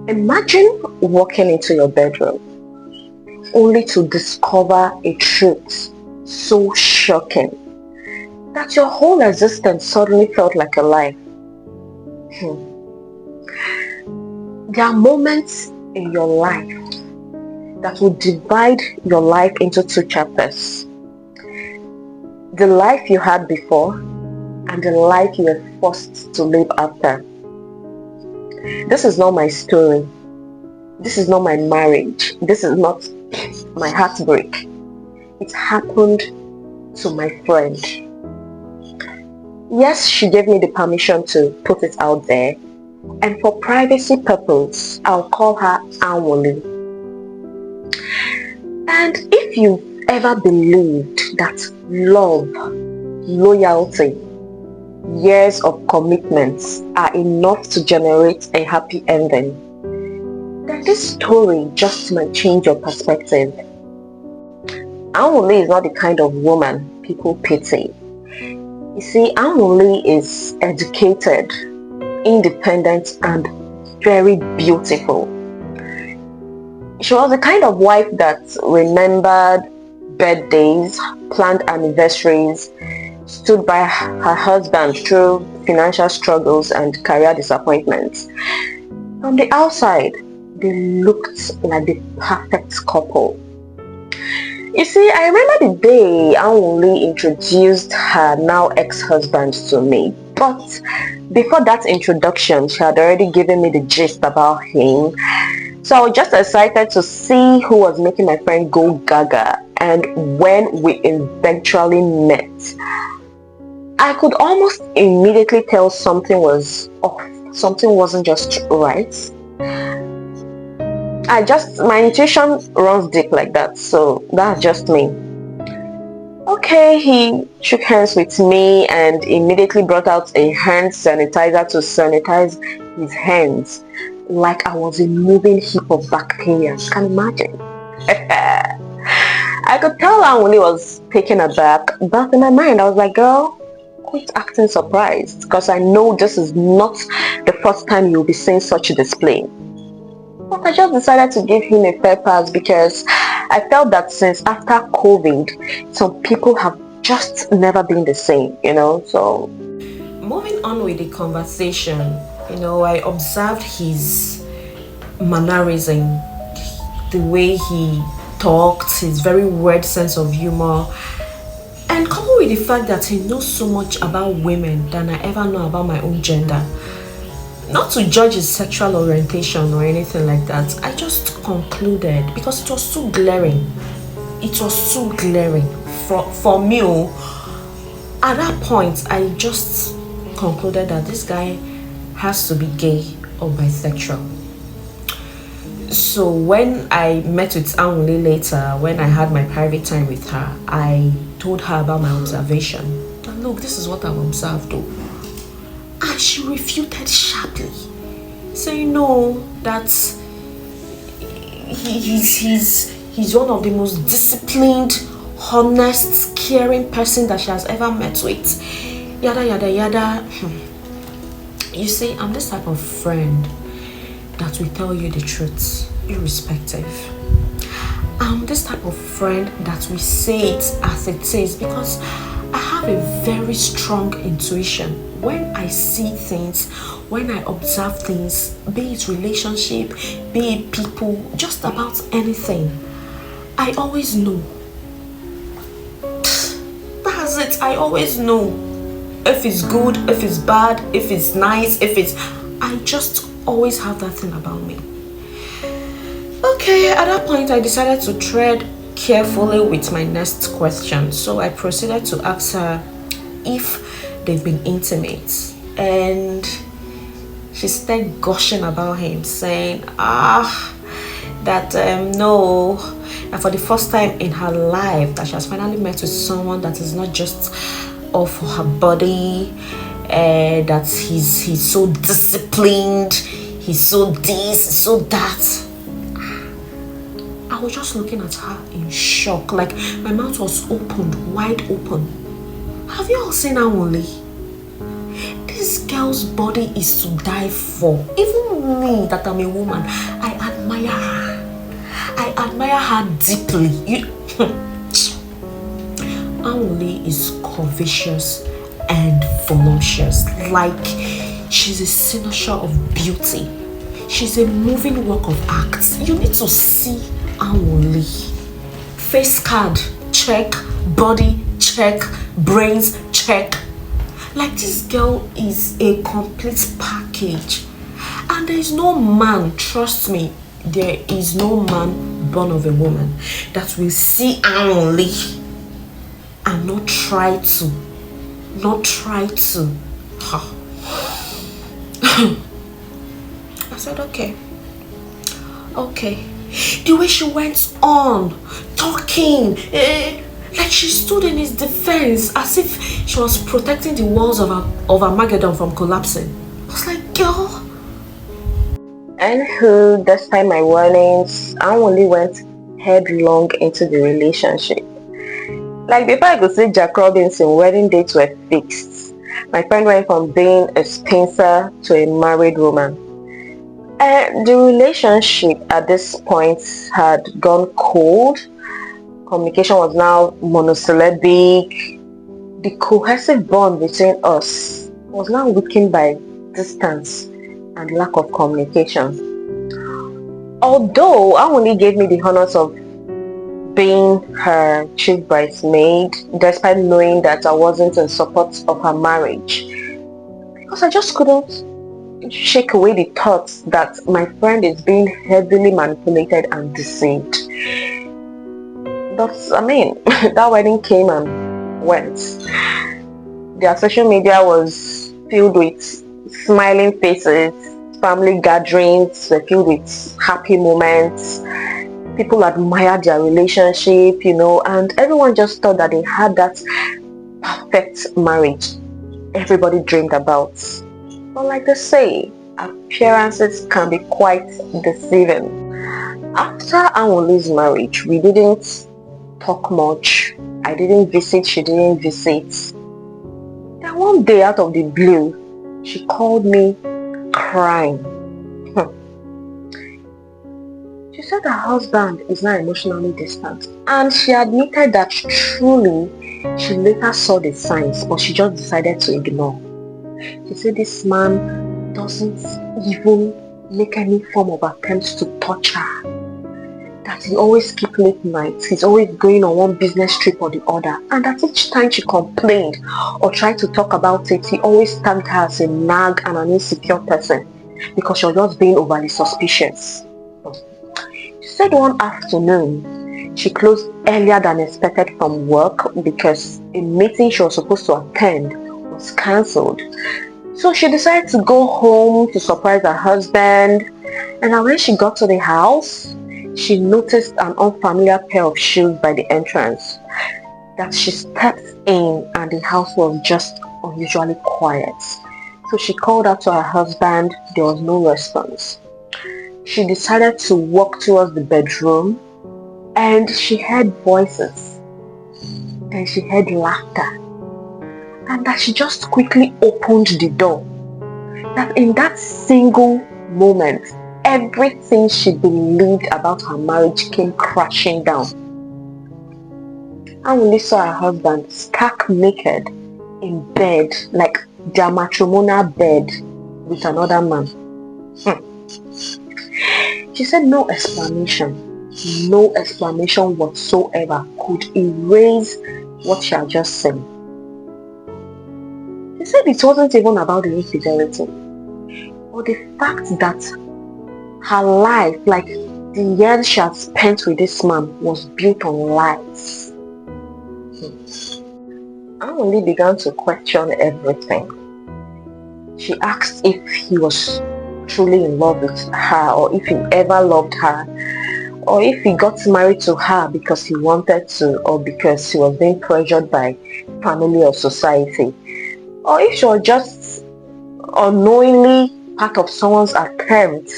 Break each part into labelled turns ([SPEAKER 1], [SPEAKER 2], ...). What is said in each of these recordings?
[SPEAKER 1] Imagine walking into your bedroom only to discover a truth so shocking that your whole existence suddenly felt like a lie. There are moments in your life that will divide your life into two chapters. The life you had before and the life you were forced to live after. This is not my story. This is not my marriage. This is not my heartbreak. It happened to my friend. Yes, she gave me the permission to put it out there, and for privacy purpose, I'll call her Anwoli. And if you've ever believed that love, loyalty, years of commitments are enough to generate a happy ending, then this story just might change your perspective. Anwoli is not the kind of woman people pity. You see, Anwoli is educated, independent, and very beautiful. She was the kind of wife that remembered birthdays, planned anniversaries, stood by her husband through financial struggles and career disappointments. From the outside, they looked like the perfect couple. You see, I remember the day Anwoli introduced her now ex-husband to me. But before that introduction, she had already given me the gist about him. So I was just excited to see who was making my friend go gaga. And when we eventually met, I could almost immediately tell something was off. Something wasn't just right. My intuition runs deep like that, so that's just me. Okay, he shook hands with me and immediately brought out a hand sanitizer to sanitize his hands like I was a moving heap of bacteria. Can you imagine? I could tell Anwoli was taken aback, but in my mind I was like, girl, quit acting surprised, because I know this is not the first time you'll be seeing such a display. But I just decided to give him a fair pass because I felt that since after COVID, some people have just never been the same, so.
[SPEAKER 2] Moving on with the conversation, I observed his mannerism, the way he talked, his very weird sense of humor, and coupled with the fact that he knows so much about women than I ever know about my own gender. Not to judge his sexual orientation or anything like that, I just concluded, because it was so glaring. It was so glaring for me. At that point, I just concluded that this guy has to be gay or bisexual. So when I met with Anwoli later, when I had my private time with her, I told her about my observation. And look, this is what I've observed though. And she refuted sharply, saying no, that he's one of the most disciplined, honest, caring person that she has ever met with. Yada yada yada. You see, I'm this type of friend that will tell you the truth, irrespective. I'm this type of friend that will say it as it is, because I have a very strong intuition. When I see things, when I observe things, be it relationship, be it people, just about anything, I always know. That's it, I always know. If it's good, if it's bad, if it's nice, I just always have that thing about me. Okay, at that point I decided to tread carefully with my next question. So I proceeded to ask her if they've been intimate, and she started gushing about him, saying that no, and for the first time in her life that she has finally met with someone that is not just all for her body, that he's so disciplined, he's so this, he's so that. I was just looking at her in shock, like my mouth was opened, wide open. Have you all seen Anwoli? This girl's body is to die for. Even me, that I'm a woman, I admire her. I admire her deeply. Anwuli is curvaceous and voluptuous. Like, she's a signature of beauty. She's a moving work of art. You need to see Anwuli. Face card, check. Body, check. Brains, check. Like, this girl is a complete package. And there is no man, trust me, there is no man born of a woman that will see Anwuli and not try to. I said, okay. The way she went on, talking, like she stood in his defense as if she was protecting the walls of Armageddon from collapsing. I was like, girl.
[SPEAKER 1] And who, despite my warnings, Anwuli went headlong into the relationship. Like, before I could say Jack Robinson, wedding dates were fixed. My friend went from being a spinster to a married woman. And the relationship at this point had gone cold. Communication was now monosyllabic. The cohesive bond between us was now weakened by distance and lack of communication. Although Anwuli gave me the honors of being her chief bridesmaid, despite knowing that I wasn't in support of her marriage, because I just couldn't shake away the thoughts that my friend is being heavily manipulated and deceived. But I mean, that wedding came and went. Their social media was filled with smiling faces. Family gatherings were filled with happy moments. People admired their relationship, and everyone just thought that they had that perfect marriage everybody dreamed about. But like they say, appearances can be quite deceiving. After Anwuli's marriage, we didn't talk much. I didn't visit, she didn't visit. Then one day, out of the blue, she called me crying. She said her husband is now emotionally distant, and she admitted that truly she later saw the signs, but she just decided to ignore. She said this man doesn't even make any form of attempts to touch her, that he always keeps late nights, he's always going on one business trip or the other, and that each time she complained or tried to talk about it, he always tagged her as a nag and an insecure person because she was just being overly suspicious. She said one afternoon she closed earlier than expected from work because a meeting she was supposed to attend was cancelled. So she decided to go home to surprise her husband, and when she got to the house, she noticed an unfamiliar pair of shoes by the entrance. That she stepped in and the house was just unusually quiet. So she called out to her husband. There was no response. She decided to walk towards the bedroom, and she heard voices and she heard laughter, and that she just quickly opened the door. That in that single moment, everything she believed about her marriage came crashing down. Anwuli saw her husband stark naked in bed, like their matrimonial bed, with another man. She said no explanation whatsoever could erase what she had just said. She said it wasn't even about the infidelity, but the fact that her life, like the years she had spent with this man, was built on lies. Anwuli began to question everything. She asked if he was truly in love with her, or if he ever loved her, or if he got married to her because he wanted to, or because he was being pressured by family or society, or if she was just unknowingly part of someone's attempt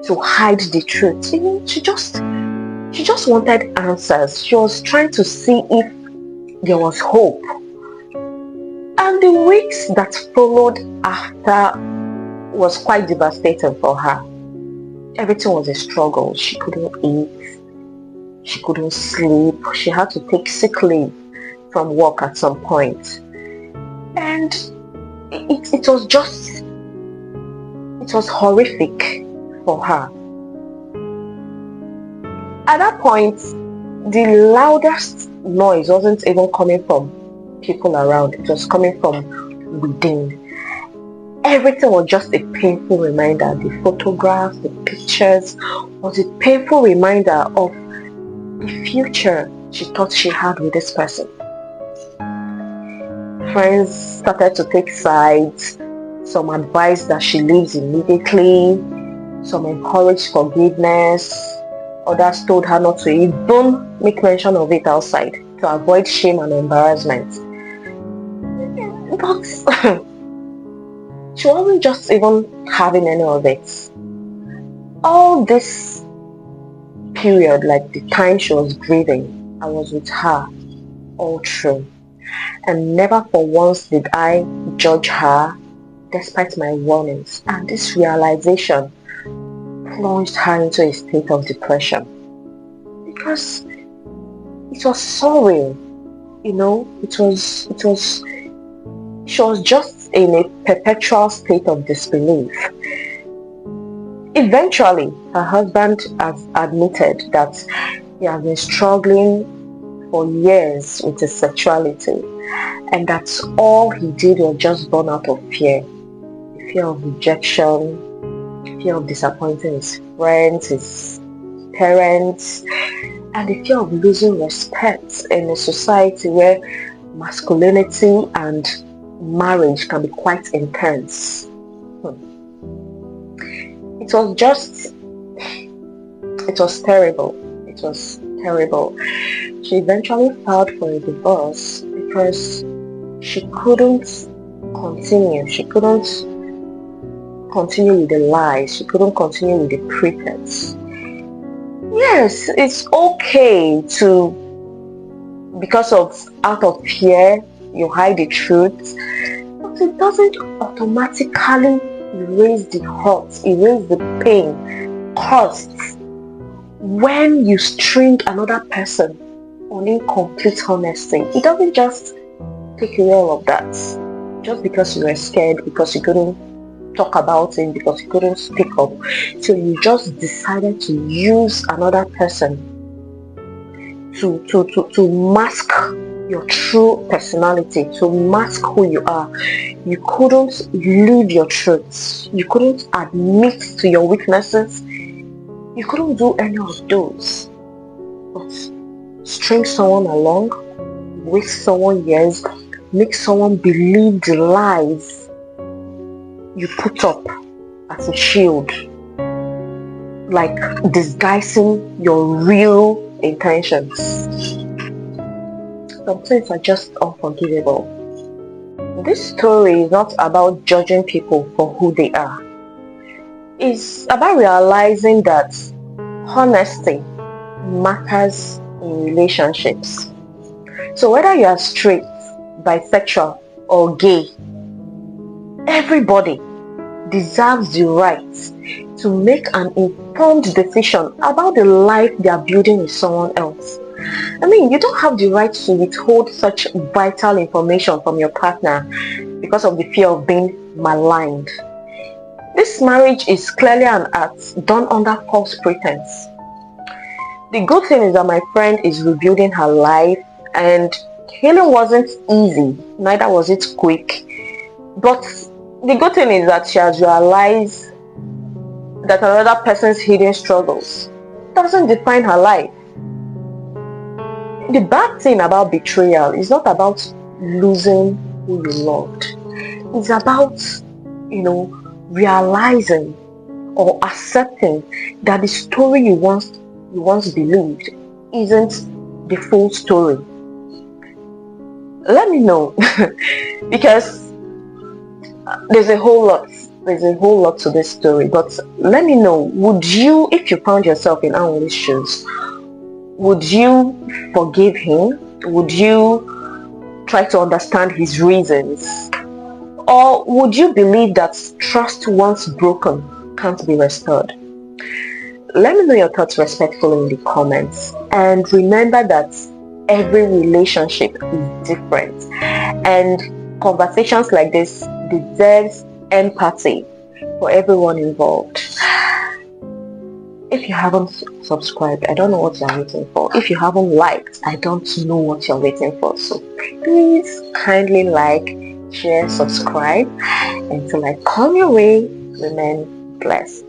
[SPEAKER 1] to hide the truth. She just wanted answers. She was trying to see if there was hope. And the weeks that followed after was quite devastating for her. Everything was a struggle. She couldn't eat, she couldn't sleep, she had to take sick leave from work at some point. And it was horrific for her. At that point, the loudest noise wasn't even coming from people around, it was coming from within. Everything was just a painful reminder. The photographs, the pictures was a painful reminder of the future she thought she had with this person. Friends started to take sides. Some advised that she leaves immediately. Some encouraged forgiveness. Others told her not to even make mention of it outside to avoid shame and embarrassment. But she wasn't just even having any of it. All this period, like the time she was grieving, I was with her all through. And never for once did I judge her despite my warnings. And this realization plunged her into a state of depression. Because it was sorry, she was just in a perpetual state of disbelief. Eventually, her husband has admitted that he has been struggling for years with his sexuality, and that's all he did was just born out of fear. The fear of rejection, fear of disappointing his friends, his parents, and the fear of losing respect in a society where masculinity and marriage can be quite intense. It was terrible. It was terrible. She eventually filed for a divorce because she couldn't continue. She couldn't continue with the lies. She couldn't continue with the pretense. Yes, it's okay to, because of out of fear, you hide the truth, but it doesn't automatically erase the hurt, erase the pain caused when you string another person on incomplete honesty. It doesn't just take away all of that just because you were scared, because you couldn't talk about it, because you couldn't speak up. So you just decided to use another person to mask your true personality, to mask who you are. You couldn't live your truths. You couldn't admit to your weaknesses. You couldn't do any of those. But string someone along, waste someone years, make someone believe the lies you put up as a shield, like disguising your real intentions. Some things are just unforgivable. This story is not about judging people for who they are. It's about realizing that honesty matters in relationships. So whether you are straight, bisexual, or gay, everybody deserves the right to make an informed decision about the life they are building with someone else. I mean, you don't have the right to withhold such vital information from your partner because of the fear of being maligned. This marriage is clearly an act done under false pretense. The good thing is that my friend is rebuilding her life, and healing wasn't easy, neither was it quick. But the good thing is that she has realized that another person's hidden struggles doesn't define her life. The bad thing about betrayal is not about losing who you loved. It's about, realizing or accepting that the story you once believed isn't the full story. Let me know because there's a whole lot to this story, but let me know, would you, if you found yourself in Anwuli's shoes, would you forgive him? Would you try to understand his reasons? Or would you believe that trust once broken can't be restored? Let me know your thoughts respectfully in the comments. And remember that every relationship is different. And conversations like this deserves empathy for everyone involved. If you haven't subscribed, I don't know what you're waiting for. If you haven't liked, I don't know what you're waiting for. So please kindly like, share, subscribe. Until I come your way, remain blessed.